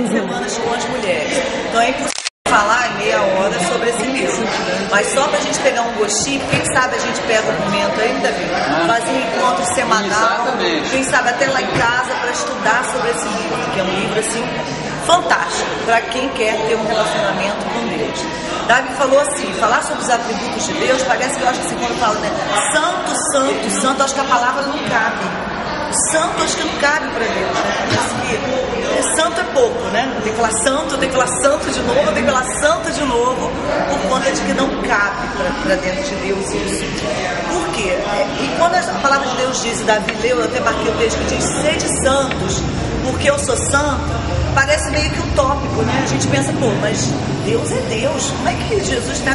semanas com as mulheres. Então é impossível falar em meia hora sobre esse livro. Mas só pra gente pegar um gostinho, quem sabe a gente pega um momento aí, Davi, fazer um encontro semanal, quem sabe até lá em casa para estudar sobre esse livro, que é um livro assim fantástico para quem quer ter um relacionamento com Deus. Davi falou assim, falar sobre os atributos de Deus, parece que eu acho que assim, quando fala, né, santo, santo, santo, acho que a palavra não cabe. Santo acho que não cabe para Deus, né? Assim, santo é pouco, né? Tem que falar santo, tem que falar santo de novo, tem que falar santo de novo, por conta de que não cabe para dentro de Deus isso. Por quê? E quando a palavra de Deus diz, Davi leu, eu até marquei o texto que diz, sede santos, porque eu sou santo, parece meio que utópico, né? A gente pensa, pô, mas Deus é Deus, como é que Jesus tem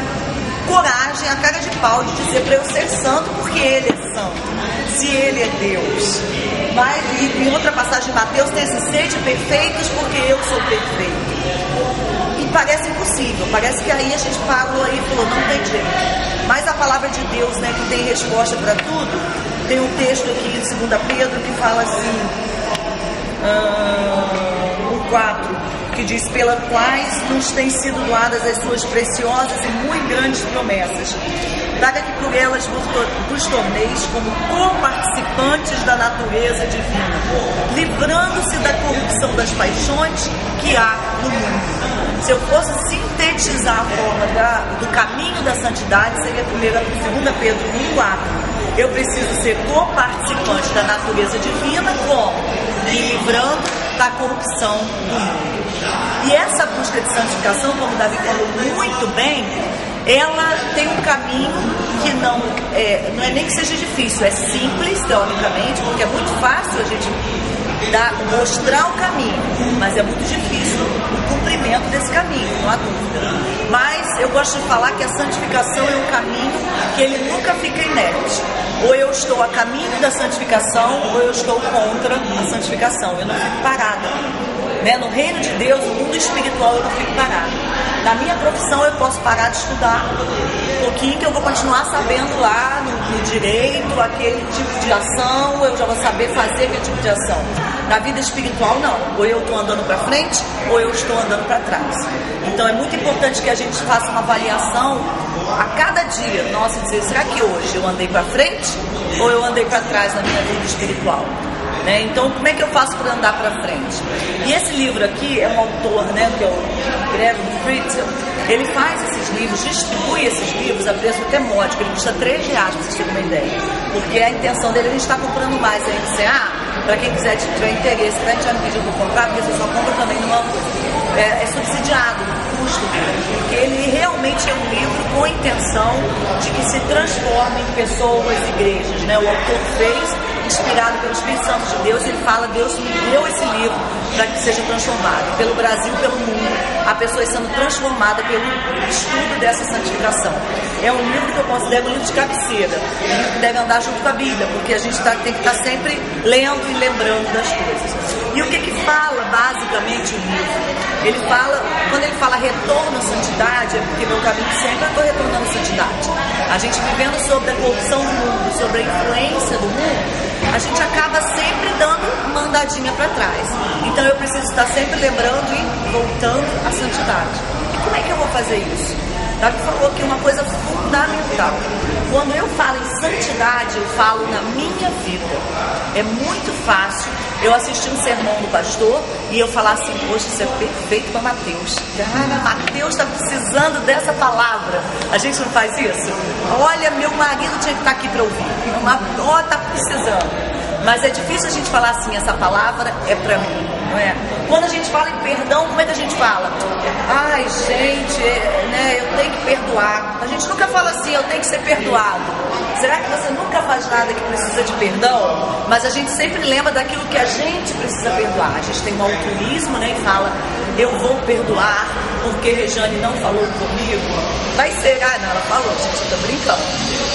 coragem, a cara de pau de dizer para eu ser santo porque Ele é santo, se Ele é Deus? Mas em outra passagem de Mateus tem esse sede perfeitos porque eu sou perfeito. E parece impossível, parece que aí a gente parou aí e falou, não tem jeito. Mas a palavra de Deus, né, que tem resposta para tudo, tem um texto aqui em 2 Pedro que fala assim, no 4, que diz, pelas quais nos têm sido doadas as suas preciosas e muito grandes promessas, para que por elas vos torneis como co-participantes da natureza divina, livrando-se da corrupção das paixões que há no mundo. Se eu fosse sintetizar a forma do caminho da santidade, seria 2 Pedro 1,4. Eu preciso ser co-participante da natureza divina, como? Me livrando da corrupção do mundo. E essa busca de santificação, como Davi falou muito bem, ela tem um caminho que não é nem que seja difícil, é simples teoricamente, porque é muito fácil a gente mostrar o caminho, mas é muito difícil o cumprimento desse caminho, não há dúvida. Mas eu gosto de falar que a santificação é um caminho que ele nunca fica inerte. Ou eu estou a caminho da santificação, ou eu estou contra a santificação. Eu não fico parada. Né? No reino de Deus, no mundo espiritual, eu não fico parada. Na minha profissão, eu posso parar de estudar um pouquinho, que eu vou continuar sabendo lá no direito, aquele tipo de ação, eu já vou saber fazer aquele tipo de ação. Na vida espiritual, não. Ou eu estou andando para frente, ou eu estou andando para trás. Então, é muito importante que a gente faça uma avaliação a cada dia. Nossa, dizer, será que hoje eu andei para frente ou eu andei para trás na minha vida espiritual? Né? Então, como é que eu faço para andar para frente? E esse livro aqui é um autor, né, que é o Greg Fritzl. Ele faz esses livros, distribui esses livros a preço até módico. Ele custa R$3, para vocês terem uma ideia. Porque a intenção dele, a gente está comprando mais aí no CA. Para quem quiser tiver interesse, a gente já me pediu para comprar, porque você só compra também é subsidiado no custo, porque ele realmente é um livro com a intenção de que se transforme em pessoas, igrejas, né? O autor fez, inspirado pelo Espírito Santo de Deus, ele fala, Deus me deu esse livro para que seja transformado pelo Brasil, pelo mundo, a pessoa sendo transformada pelo estudo dessa santificação. É um livro que eu considero um livro de cabeceira, um livro que deve andar junto com a Bíblia, porque a gente tem que estar sempre lendo e lembrando das coisas. E o que fala basicamente o livro? Ele fala, quando ele fala retorno à santidade, é porque meu caminho sempre eu estou retornando à santidade. A gente vivendo sobre a corrupção do mundo, sobre a influência do mundo, a gente acaba sempre dando uma andadinha para trás. Então eu preciso estar sempre lembrando e voltando à santidade. E como é que eu vou fazer isso? Davi falou que uma coisa fundamental. Quando eu falo em santidade, eu falo na minha vida. É muito fácil eu assistir um sermão do pastor e eu falar assim, poxa, isso é perfeito para Mateus. Cara, Mateus está precisando dessa palavra. A gente não faz isso? Olha, meu marido tinha que estar aqui para ouvir. Ó, está precisando. Mas é difícil a gente falar assim, essa palavra é para mim, não é? Quando a gente fala em perdão, como é que a gente fala? Ai, gente, né, eu tenho que perdoar. A gente nunca fala assim, eu tenho que ser perdoado. Será que você nunca faz nada que precisa de perdão? Mas a gente sempre lembra daquilo que a gente precisa perdoar. A gente tem um altruísmo, né, e fala, eu vou perdoar porque Rejane não falou comigo. Vai ser, não, ela falou, gente, eu tô brincando.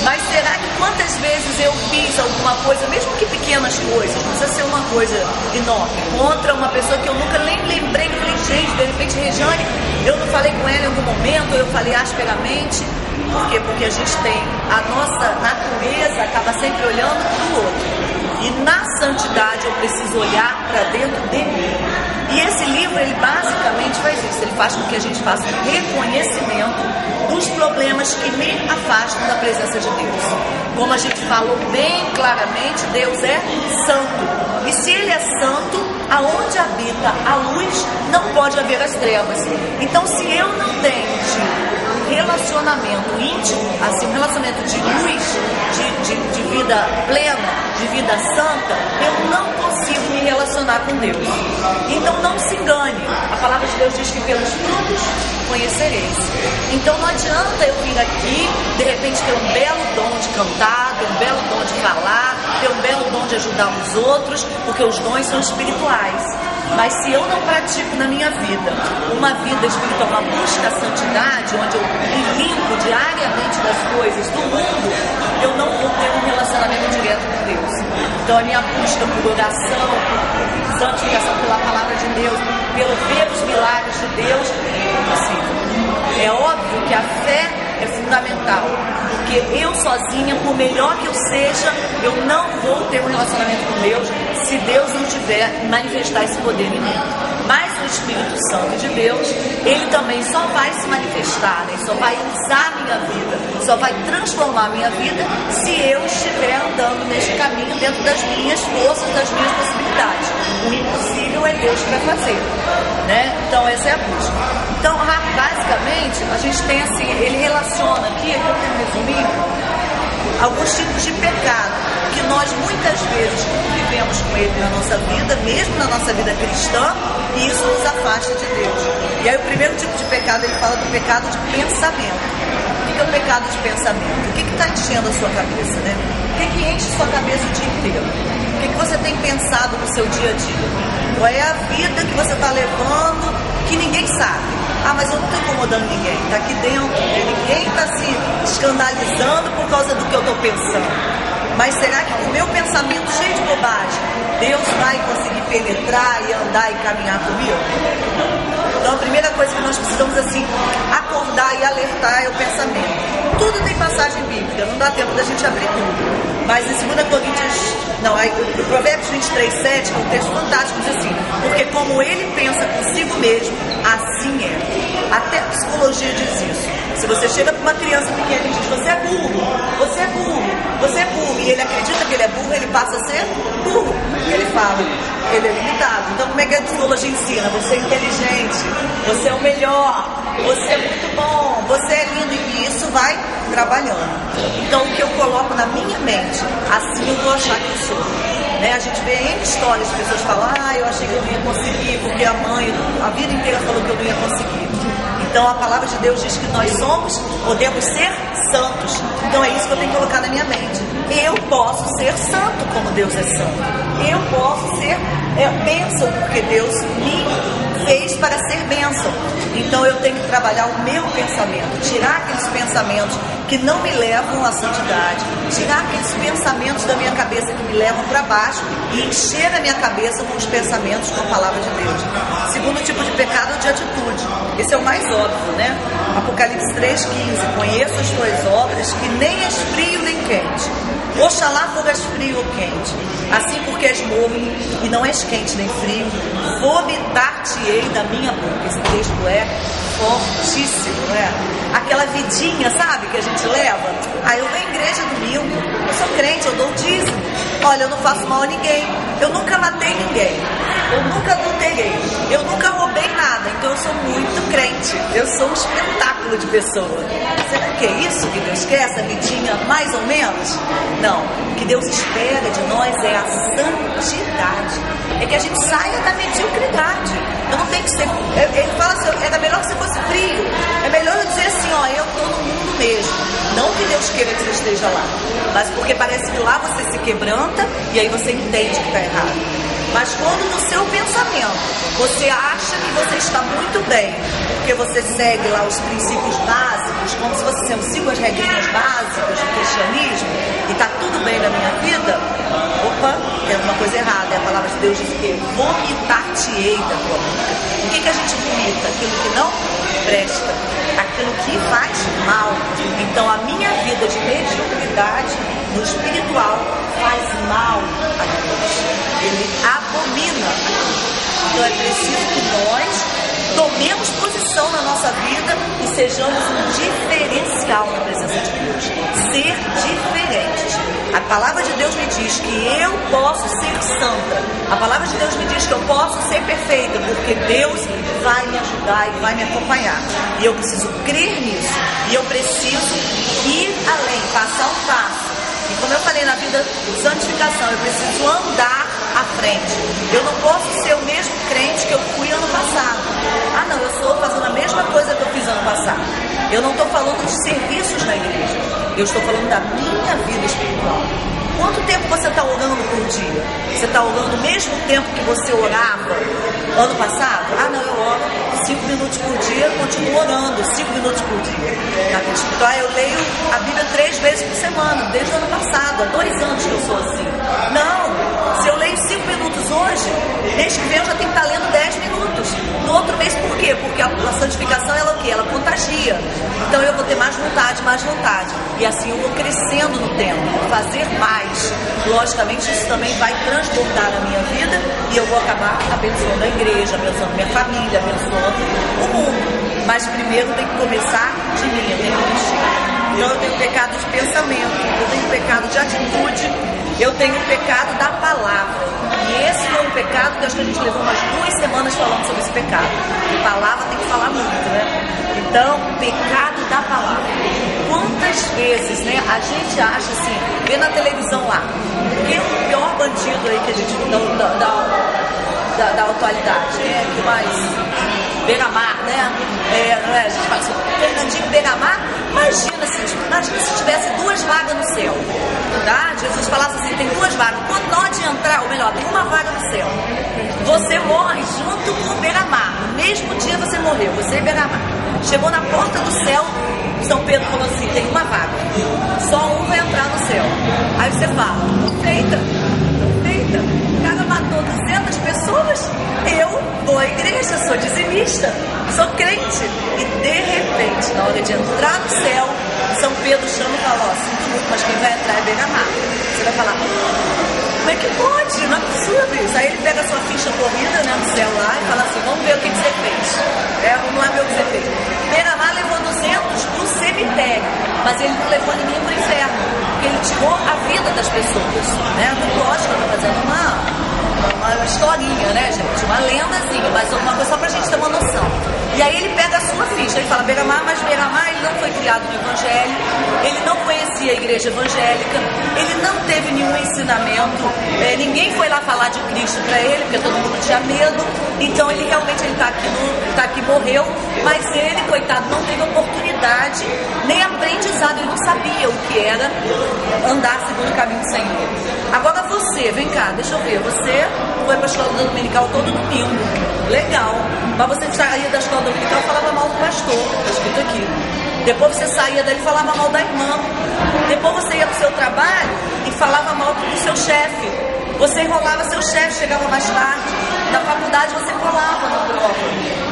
Mas será que quantas vezes eu fiz alguma coisa, mesmo que pequenas coisas, não precisa ser uma coisa enorme, contra uma pessoa que eu nunca nem lembrei, que eu falei, gente, de repente, Rejane, eu não falei com ela em algum momento, eu falei asperamente. Por quê? Porque a gente tem, a nossa natureza acaba sempre olhando para o outro. E na santidade eu preciso olhar para dentro de mim. E esse livro, ele basicamente faz com que a gente faça um reconhecimento dos problemas que me afastam da presença de Deus. Como a gente falou bem claramente, Deus é santo. E se Ele é santo, aonde habita a luz, não pode haver as trevas. Então, se eu não tenho um relacionamento íntimo, assim, um relacionamento de luz, de vida plena, de vida santa, eu não consigo me relacionar com Deus. Então não se engane, a palavra de Deus diz que pelos frutos conhecereis. Então não adianta eu vir aqui, de repente ter um belo dom de cantar, ter um belo dom de falar, ter um belo dom de ajudar os outros, porque os dons são espirituais. Mas se eu não pratico na minha vida uma vida espiritual, uma busca à santidade, onde eu me limpo diariamente das coisas do mundo, eu não vou ter um relacionamento direto com Deus. Então a minha busca por oração, por santificação pela palavra de Deus, pelo ver os milagres de Deus, é impossível. É óbvio que a fé é fundamental, porque eu sozinha, por melhor que eu seja, eu não vou ter um relacionamento com Deus se Deus não tiver manifestar esse poder em mim. Mas o Espírito Santo de Deus, Ele também só vai se manifestar, né? Só vai usar a minha vida, só vai transformar a minha vida se eu estiver andando neste caminho dentro das minhas forças, das minhas possibilidades. O impossível é Deus que vai fazer, né? Então essa é a busca. Então, basicamente, a gente tem assim, ele relaciona aqui, eu quero resumir, alguns tipos de pecado que nós muitas vezes vivemos com ele na nossa vida, mesmo na nossa vida cristã, e isso nos afasta de Deus. E aí o primeiro tipo de pecado, ele fala do pecado de pensamento. O que é o pecado de pensamento? O que está enchendo a sua cabeça, né? O que enche a sua cabeça o dia inteiro? O que você tem pensado no seu dia a dia? Qual é a vida que você está levando que ninguém sabe? Ah, mas eu não estou incomodando ninguém, está aqui dentro, ninguém está se escandalizando por causa do que eu estou pensando. Mas será que com o meu pensamento cheio de bobagem, Deus vai conseguir penetrar e andar e caminhar comigo? Então a primeira coisa que nós precisamos assim, acordar e alertar é o pensamento. Tudo tem passagem bíblica, não dá tempo da gente abrir tudo. Mas em 2 Coríntios, o Provérbios 23:7, que é um texto fantástico, diz assim: porque como ele pensa consigo mesmo, assim é. Até a psicologia diz isso. Se você chega para uma criança pequena e diz: você é burro, você é burro, você é burro, e ele acredita que ele é burro, ele passa a ser burro. Ele fala, ele é limitado. Então como é que a psicologia ensina? Você é inteligente, você é o melhor, você é muito bom, você é lindo, e isso vai trabalhando. Então o que eu coloco na minha mente, assim eu vou achar que eu sou. Né? A gente vê N histórias de pessoas falam: ah, eu achei que eu não ia conseguir, porque a mãe a vida inteira falou que eu não ia conseguir. Então a palavra de Deus diz que nós podemos ser santos. Então é isso que eu tenho que colocar na minha mente. Eu posso ser santo como Deus é santo. Eu posso ser bênção, porque Deus me fez para ser bênção. Então eu tenho que trabalhar o meu pensamento, tirar aqueles pensamentos que não me levam à santidade, tirar aqueles pensamentos da minha cabeça que me levam para baixo e encher a minha cabeça com os pensamentos com a palavra de Deus. Segundo tipo de pecado é o de atitude. Esse é o mais óbvio, né? Apocalipse 3:15: conheço as tuas obras, que nem és frio nem quente. Oxalá fogas frio ou quente. Assim, porque és morno e não és quente nem frio, vomitar-te-ei da minha boca. Esse texto é fortíssimo, né? Aquela vidinha, sabe, que a gente leva. Eu vou à igreja domingo, eu sou crente, eu dou dízimo. Olha, eu não faço mal a ninguém, eu nunca matei ninguém, eu nunca adulterei, eu nunca roubei nada, então eu sou muito crente, eu sou um espetáculo de pessoa. Será que é isso que Deus quer, essa vidinha mais ou menos? Não, o que Deus espera de nós é a santidade, é que a gente saia da mediocridade. Eu não tenho que ser. Ele fala assim: era melhor que você fosse frio, é melhor eu dizer assim: ó, eu estou no mundo mesmo. Não que Deus queira que você esteja lá, mas porque parece que lá você se quebranta e aí você entende que está errado. Mas quando no seu pensamento você acha que você está muito bem, porque você segue lá os princípios básicos, como se você siga as regrinhas básicas do cristianismo, e está tudo bem na minha vida, opa, tem alguma coisa errada. A palavra de Deus diz que vomitar-te-ei da tua boca. O que a gente vomita? Aquilo que não presta, aquilo que faz mal. Então a minha vida de mediocridade no espiritual faz mal a Deus. Ele abomina aquilo. Então é preciso que nós tomemos posição sejamos um diferencial na presença de Deus. Ser diferentes. A palavra de Deus me diz que eu posso ser santa. A palavra de Deus me diz que eu posso ser perfeita, porque Deus vai me ajudar e vai me acompanhar. E eu preciso crer nisso. E eu preciso ir além, passar um passo. E como eu falei na vida de santificação, eu preciso andar à frente. Eu não posso ser o mesmo crente que eu fui ano passado. Ah não, eu estou fazendo a mesma coisa que eu fiz ano passado. Eu não estou falando de serviços na igreja. Eu estou falando da minha vida espiritual. Quanto tempo você está orando por dia? Você está orando o mesmo tempo que você orava ano passado? Ah não, eu oro 5 minutos por dia, continuo orando 5 minutos por dia. Na vida espiritual eu leio a Bíblia 3 vezes por semana, desde o ano passado, há 2 anos que eu sou assim. Não, se eu leio 5 minutos hoje, mês que vem eu já tenho que estar lendo 10 minutos. No outro mês por quê? Porque a santificação ela o quê? Ela contagia. Então eu vou ter mais vontade. E assim eu vou crescendo no tempo, vou fazer mais. Logicamente isso também vai transbordar a minha vida e eu vou acabar abençoando a igreja, abençoando minha família, abençoando o mundo. Mas primeiro tem que começar de mim, eu tenho que mexer. Então eu tenho pecado de pensamento, eu tenho pecado de atitude, eu tenho o pecado da palavra. E esse foi um pecado que acho que a gente levou umas 2 semanas falando sobre esse pecado. E palavra tem que falar muito, né? Então, pecado da palavra. Quantas vezes, né, a gente acha assim, vê na televisão lá, quem é o pior bandido aí que a gente da atualidade, né? Que mais? Beira-Mar, né? A gente fala assim, Fernandinho Beira-Mar, imagina se tivesse 2 vagas no céu, tá? Jesus falasse assim, tem 2 vagas, quando não de entrar, ou melhor, tem 1 vaga no céu, você morre junto com o Beira-Mar, no mesmo dia você morreu, você e Beira-Mar, chegou na porta do céu, São Pedro falou assim, tem 1 vaga, só 1 vai entrar no céu. Aí você fala, feita, o cara matou 200 pessoas, eu vou à igreja, sou dizimista, sou crente. E de repente, na hora de entrar no céu, São Pedro chama e fala, ó, sinto muito, mas quem vai entrar é Beira-Mar. Você vai falar, como é que pode? Não é possível isso. Aí ele pega a sua ficha corrida, né, no céu lá e fala assim, vamos ver o que você fez. Não é ver o que você fez. Beira-Mar levou 200 pro cemitério, mas ele não levou ninguém pro inferno, porque ele tirou a vida das pessoas, né? Lógico, eu tô fazendo uma historinha, né, gente? Uma lendazinha, mas uma coisa só pra gente ter uma noção. E aí ele pega a sua ficha, ele fala Beira-Mar, mas Beira-Mar ele não foi criado no Evangelho, ele não conhecia a igreja evangélica, ele não teve nenhum ensinamento, ninguém foi lá falar de Cristo pra ele, porque todo mundo tinha medo, então ele realmente tá aqui, morreu, mas ele, coitado, não teve oportunidade, nem aprendizado, ele não sabia o que era andar segundo o caminho do Senhor. Agora você, vem cá, deixa eu ver, você foi pra escola dominical todo domingo, legal, mas você saía da escola dominical e falava mal do pastor, tá escrito aqui. Depois você saía dali e falava mal da irmã. Depois você ia pro seu trabalho e falava mal do seu chefe. Você enrolava seu chefe, chegava mais tarde. Na faculdade você colava na prova.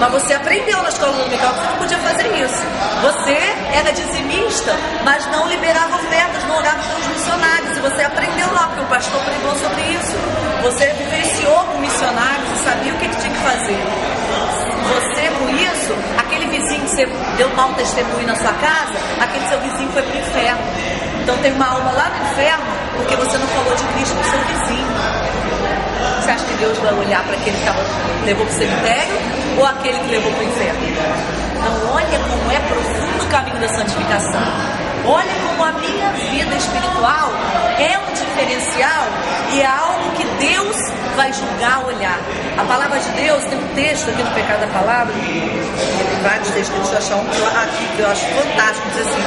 Mas você aprendeu na escola dominical que você não podia fazer isso. Você era dizimista, mas não liberava ofertas, não orava pelos missionários. E você aprendeu lá, porque o pastor pregou sobre isso. Você vivenciou com missionários e sabia o que tinha que fazer. Você, com isso, aquele vizinho que você deu mau testemunho na sua casa, aquele seu vizinho foi pro inferno. Então tem uma alma lá no inferno porque você não falou de Cristo pro seu vizinho. Você acha que Deus vai olhar para aquele que levou pro cemitério ou aquele que levou pro inferno? Então olha como é profundo o caminho da santificação. Olha como a minha vida espiritual é um diferencial e é algo que Deus vai julgar, olhar. A palavra de Deus, tem um texto aqui no Pecado da Palavra, tem vários textos que eu achar um aqui que eu acho fantástico, diz assim,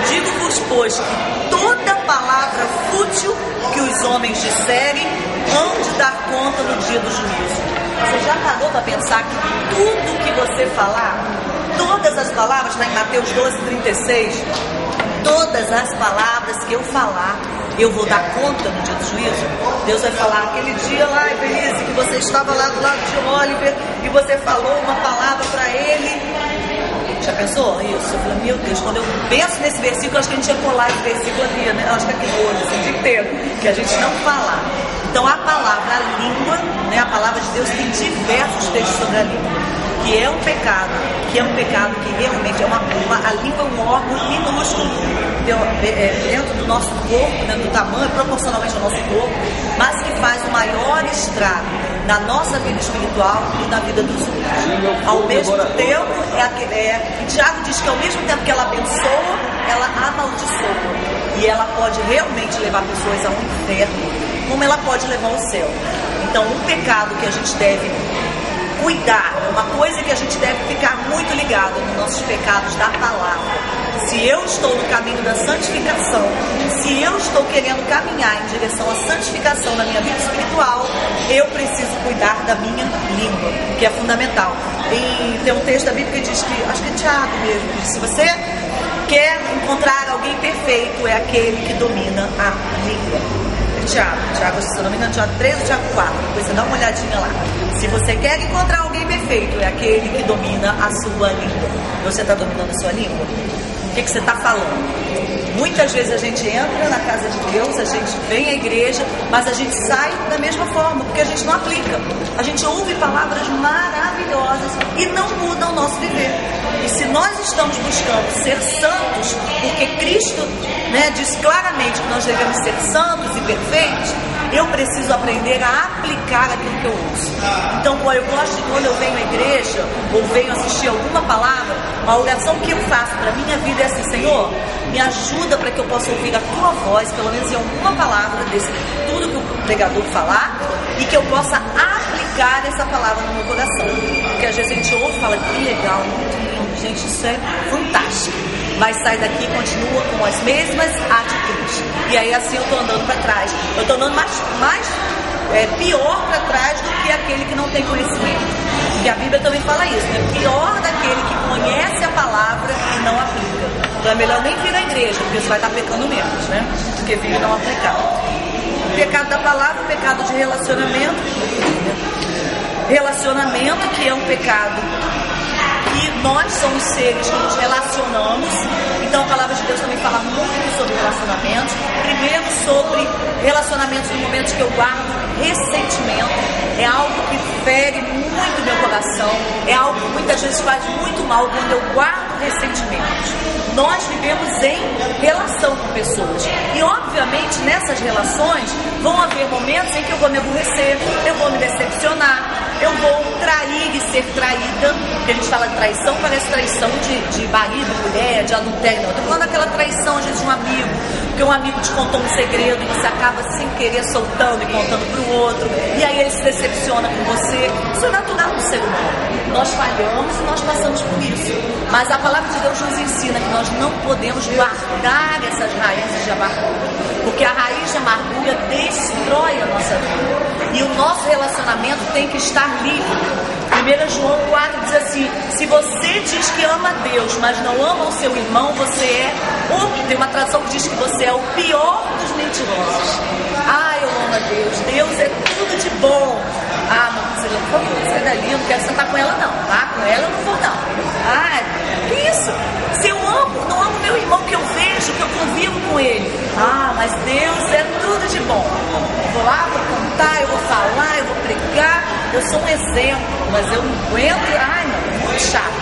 digo-vos, pois, que toda palavra fútil que os homens disserem, hão de dar conta no dia do juízo. Você já parou para pensar que tudo que você falar, todas as palavras, está em Mateus 12:36, todas as palavras que eu falar, eu vou dar conta no dia do juízo? Deus vai falar, aquele dia lá, Felice, que você estava lá do lado de Oliver e você falou uma palavra para ele. Já pensou isso? Eu falei, meu Deus, quando eu penso nesse versículo, acho que a gente ia colar esse versículo ali, né? Acho que aqui no olho, assim, o dia inteiro, que a gente não falar. Então a palavra, a língua, né? A palavra de Deus tem diversos textos sobre a língua. que é um pecado que realmente a língua é um órgão minúsculo dentro do nosso corpo, dentro do tamanho, proporcionalmente ao nosso corpo, mas que faz o maior estrago na nossa vida espiritual e na vida dos outros. Ao mesmo tempo, Tiago diz que ao mesmo tempo que ela abençoa, ela amaldiçoa. E ela pode realmente levar pessoas ao inferno, como ela pode levar ao céu. Então, um pecado que a gente deve cuidar, uma coisa que a gente deve ficar muito ligado nos nossos pecados da palavra. Se eu estou no caminho da santificação, se eu estou querendo caminhar em direção à santificação na minha vida espiritual, eu preciso cuidar da minha língua, que é fundamental. Tem um texto da Bíblia que diz que, acho que é Tiago mesmo, que diz, se você quer encontrar alguém perfeito, é aquele que domina a língua. Tiago, se eu não me engano, Tiago 3 ou Tiago 4, depois você dá uma olhadinha lá. Se você quer encontrar alguém perfeito, é aquele que domina a sua língua. Você está dominando a sua língua? O que você está falando? Muitas vezes a gente entra na casa de Deus, a gente vem à igreja, mas a gente sai da mesma forma, porque a gente não aplica. A gente ouve palavras maravilhosas e não muda o nosso viver. E se nós estamos buscando ser santos, porque Cristo, diz claramente que nós devemos ser santos e perfeitos, eu preciso aprender a aplicar aquilo que eu ouço. Então, eu gosto de, quando eu venho à igreja ou venho assistir alguma palavra, a oração que eu faço para a minha vida é assim: Senhor, me ajuda para que eu possa ouvir a Tua voz, pelo menos em alguma palavra desse tudo que o pregador falar, e que eu possa aplicar essa palavra no meu coração. Porque às vezes a gente ouve e fala, que legal, muito lindo, gente, isso é fantástico. Mas sai daqui e continua com as mesmas atitudes. E aí assim eu estou andando para trás. Eu estou andando pior para trás do que aquele que não tem conhecimento. Porque a Bíblia também fala isso, pior daquele que conhece a palavra e não aplica. Então é melhor nem vir à igreja, porque você vai estar pecando menos, do que vir e não aplicar. O pecado da palavra, o pecado de relacionamento. Relacionamento, que é um pecado que nós somos seres que nos relacionamos. Então a palavra de Deus também fala muito sobre relacionamentos. Primeiro sobre relacionamentos no momento que eu guardo ressentimento. É algo que fere muito meu coração. É algo que muitas vezes faz muito mal quando eu guardo ressentimentos. Nós vivemos em relação com pessoas. E obviamente nessas relações vão haver momentos em que eu vou me aborrecer, eu vou me decepcionar, eu vou trair e ser traída. Porque a gente fala de traição, parece traição de marido, mulher, de adultério. Não, eu tô falando daquela traição às vezes de um amigo, porque um amigo te contou um segredo e você acaba sem querer soltando e contando pro outro, e aí ele se decepciona com você. Isso é natural do ser humano. Nós falhamos e nós passamos por isso. Mas a palavra de Deus nos ensina que nós não podemos guardar essas raízes de amargura, porque a raiz de amargura destrói a nossa vida. E o nosso relacionamento tem que estar livre. 1 João 4 diz assim: se você diz que ama Deus, mas não ama o seu irmão, você é tem uma tradução que diz que você é o pior dos mentirosos. Eu amo a Deus, Deus é tudo de bom. Marcela, por favor, sai dali, eu não quero sentar com ela não, tá? Com ela eu não vou não. Que isso? Se eu não amo meu irmão, que eu vejo, que eu convivo com ele. Mas Deus é tudo de bom. Eu vou lá, vou cantar, eu vou falar, eu vou pregar, eu sou um exemplo, mas eu não aguento, não, muito chato.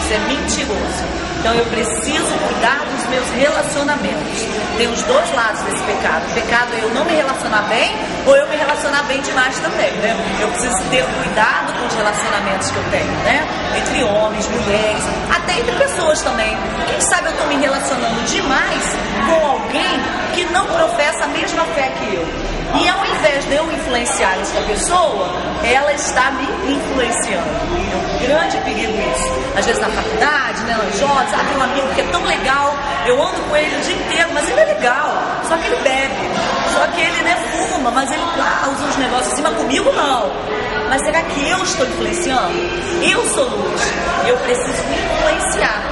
Isso é mentiroso. Então eu preciso cuidar dos meus relacionamentos. Tem os dois lados desse pecado. O pecado é eu não me relacionar bem, ou eu me relacionar bem demais também, Eu preciso ter cuidado com os relacionamentos que eu tenho, Entre homens, mulheres, até entre pessoas também. Quem sabe eu estou me relacionando demais com alguém que não professa a mesma fé que eu. E ao invés de eu influenciar essa pessoa, ela está me influenciando. É um grande perigo isso. Às vezes na faculdade, nas jovens, tem um amigo que é tão legal, eu ando com ele o dia inteiro, mas ele é legal, só que ele bebe, só que ele fuma, mas ele usa uns negócios assim, mas comigo não. Mas será que eu estou influenciando? Eu sou luz, eu preciso influenciar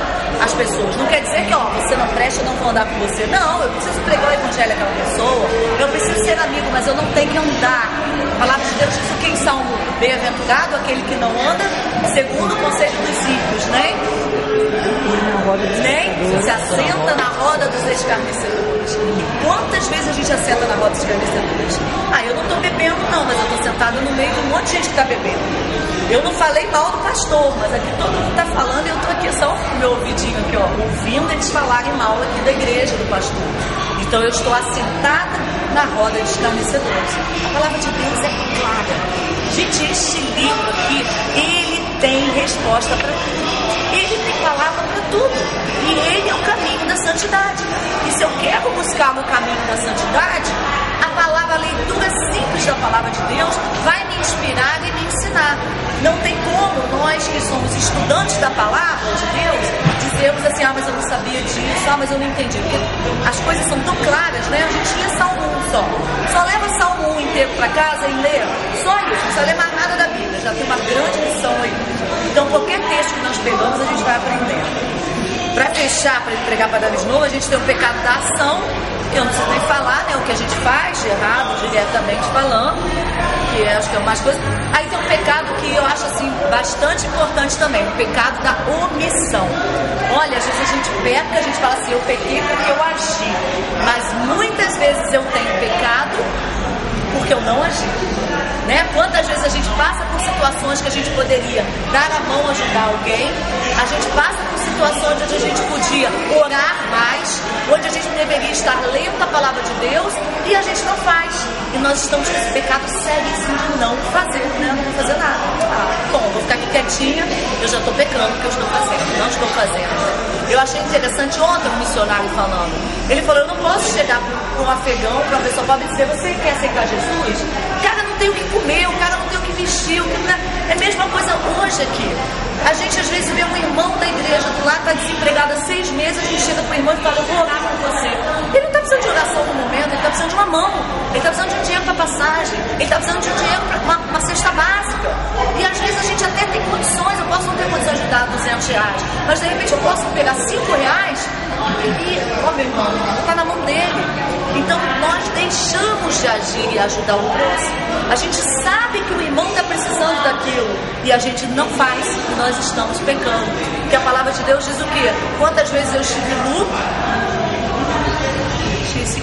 as pessoas. Não quer dizer que você não presta, eu não vou andar com você. Não, eu preciso pregar o evangelho àquela pessoa, eu preciso ser amigo, mas eu não tenho que andar. A palavra de Deus diz o que em Salmo: bem-aventurado aquele que não anda segundo o conselho dos ímpios, nem se assenta na roda dos escarnecedores. faz. E quantas vezes a gente assenta na roda de escarnecedores? Eu não estou bebendo não, mas eu estou sentada no meio de um monte de gente que está bebendo. Eu não falei mal do pastor, mas aqui todo mundo está falando e eu estou aqui só com o meu ouvidinho aqui, ó, ouvindo eles falarem mal aqui da igreja do pastor. Então eu estou assentada na roda de escarnecedores. A palavra de Deus é clara. Gente, este livro aqui, ele tem resposta para tudo. Ele tem palavra para tudo. E ele é o caminho da santidade. E se eu quero buscar no caminho da santidade, a leitura simples da palavra de Deus vai me inspirar e me ensinar. Não tem como nós que somos estudantes da palavra de Deus dizermos assim, mas eu não sabia disso, mas eu não entendi. Porque as coisas são tão claras, né? A gente tinha Salmo 1 só leva Salmo 1 inteiro para casa e lê. Só isso, não precisa ler mais nada da Bíblia. Já tem uma grande lição aí. Então qualquer texto que nós pegamos, a gente vai aprendendo. Para fechar, para entregar para Davi de novo, a gente tem o pecado da ação, que eu não preciso nem falar, né? O que a gente faz de errado, diretamente falando, que acho que é mais coisa. Aí tem um pecado que eu acho assim bastante importante também, o pecado da omissão. Olha, às vezes a gente peca, a gente fala assim, eu pequei porque eu agi, mas muitas vezes eu tenho pecado porque eu não agi, né? Quantas vezes a gente passa por situações que a gente poderia dar a mão, ajudar alguém, a gente passa por situações onde a gente podia orar mais, onde a gente deveria estar lendo a palavra de Deus e a gente não faz. E nós estamos com esse pecado seríssimo de não fazer, né? Não fazer nada. Bom, vou ficar aqui quietinha, eu já estou pecando porque eu estou fazendo, não estou fazendo. Eu achei interessante ontem um missionário falando. Ele falou, eu não posso chegar para um afegão, para uma pessoa pobre e dizer, você quer aceitar Jesus? O cara não tem o que comer, o cara não tem o que vestir, é a mesma coisa hoje aqui. A gente às vezes vê um irmão da igreja do lado, está desempregado há 6 meses, a gente chega para o irmão e fala, eu vou orar por você. Ele não está precisando de oração no momento, ele está precisando de uma mão, ele está precisando de um dinheiro para passagem, ele está precisando de um dinheiro para uma cesta básica. E às vezes a gente até tem condições, eu posso não ter condições de dar R$200, mas de repente eu posso pegar R$5 e, meu irmão, está na mão dele. Então nós deixamos de agir e ajudar o próximo. A gente sabe que o irmão está precisando daquilo e a gente não faz e nós estamos pecando. Porque a palavra de Deus diz o quê? Quantas vezes eu estive nu?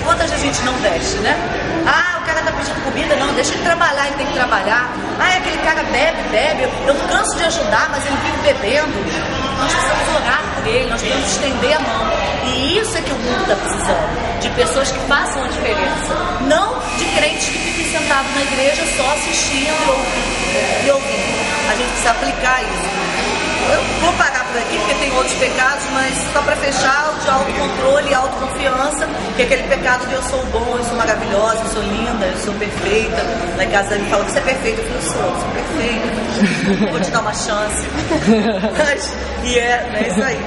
Quantas vezes a gente não veste, né? O cara tá pedindo comida, não, deixa ele trabalhar, ele tem que trabalhar. Aquele cara bebe, eu canso de ajudar, mas ele vive bebendo. Nós precisamos orar por ele, nós precisamos estender a mão. E isso é que o mundo está precisando, de pessoas que façam a diferença. Não de crentes que fiquem sentados na igreja só assistindo e ouvindo. A gente precisa aplicar isso. Eu vou parar por aqui porque tem outros pecados, mas só para fechar, o de autocontrole e autoconfiança, que é aquele pecado de eu sou bom, eu sou maravilhosa, eu sou linda, eu sou perfeita. Lá em casa ele fala, você é perfeita, eu sou perfeita, vou te dar uma chance. E é isso aí.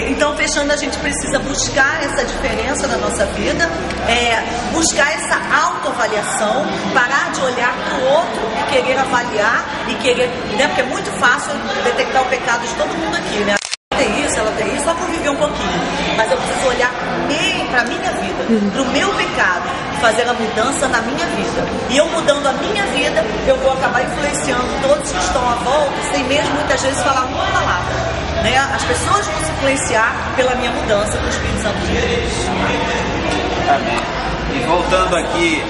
Então, fechando, a gente precisa buscar essa diferença na nossa vida, buscar essa autoavaliação, parar de olhar para o outro e querer avaliar e querer, né? Porque é muito fácil detectar o pecado de todo mundo aqui, né? Ela tem isso, só conviver um pouquinho. Mas eu preciso olhar para a minha vida, para o meu pecado, fazer a mudança na minha vida. E eu mudando a minha vida, eu vou acabar influenciando todos que estão à volta, sem mesmo muitas vezes falar uma palavra, né? As pessoas vão se influenciar pela minha mudança com o Espírito Santo de Deus. Amém. E voltando aqui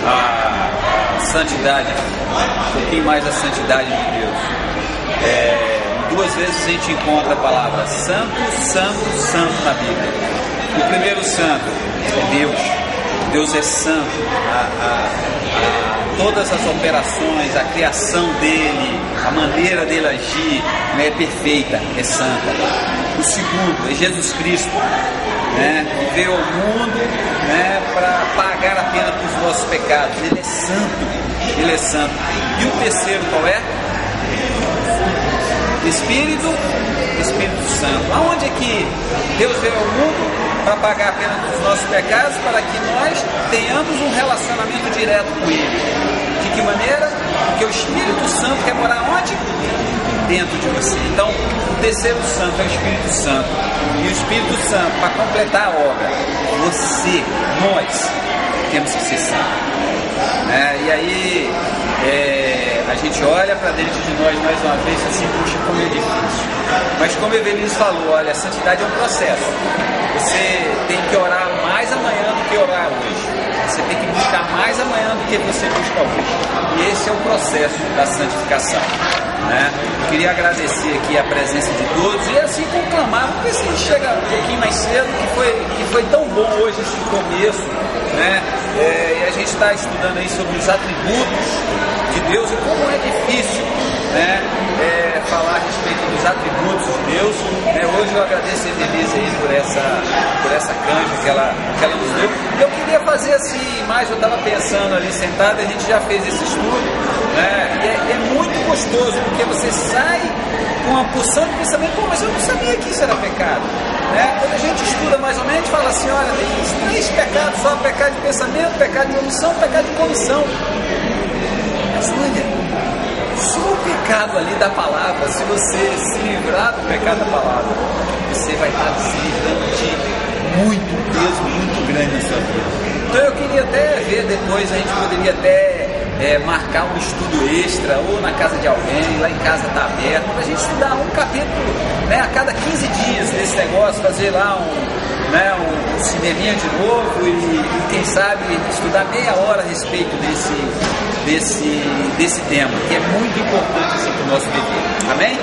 à santidade, um pouquinho mais a santidade de Deus. 2 vezes a gente encontra a palavra santo, santo, santo na Bíblia. O primeiro santo é Deus. Deus é santo. Todas as operações, a criação dele, a maneira dele agir, é perfeita, é santa. O segundo é Jesus Cristo, né, que veio ao mundo, né, para pagar a pena pelos nossos pecados. Ele é santo. Ele é santo. E o terceiro qual é? Espírito Santo. Aonde é que Deus veio ao mundo para pagar a pena dos nossos pecados, para que nós tenhamos um relacionamento direto com Ele? De que maneira? Porque o Espírito Santo quer morar onde? Dentro de você. Então, o terceiro santo é o Espírito Santo. E o Espírito Santo, para completar a obra, nós temos que ser santos. E aí a gente olha para dentro de nós mais uma vez assim, puxa, como é difícil. Mas como Evelise falou, olha, a santidade é um processo. Você tem que orar mais amanhã do que orar hoje. Você tem que buscar mais amanhã do que você busca hoje. E esse é o processo da santificação, né? Eu queria agradecer aqui a presença de todos e assim conclamar, vamos ver se chega um pouquinho mais cedo, que foi tão bom hoje esse começo, né? E a gente está estudando aí sobre os atributos de Deus e como é difícil, né, falar a respeito dos atributos de Deus, né? Hoje eu agradeço a Evelise aí por essa canja que ela nos deu. Eu queria fazer assim, mas eu estava pensando ali sentado, a gente já fez esse estudo, né? E é muito gostoso, porque você sai com uma porção de pensamento, pô, mas eu não sabia que isso era pecado, né? Quando a gente estuda mais ou menos, fala assim, olha, tem 3 pecados só: pecado de pensamento, pecado de omissão, pecado de comissão. Mas olha, só o pecado ali da palavra, se você se livrar do pecado da palavra, você vai estar se livrando de muito peso, muito grande na sua vida. Então eu queria até ver depois, a gente poderia até marcar um estudo extra, ou na casa de alguém, lá em casa está aberto, para a gente estudar um capítulo, né, a cada 15 dias desse negócio, fazer lá um cineminha de novo e quem sabe estudar meia hora a respeito desse tema, que é muito importante assim, para o nosso viver. Amém?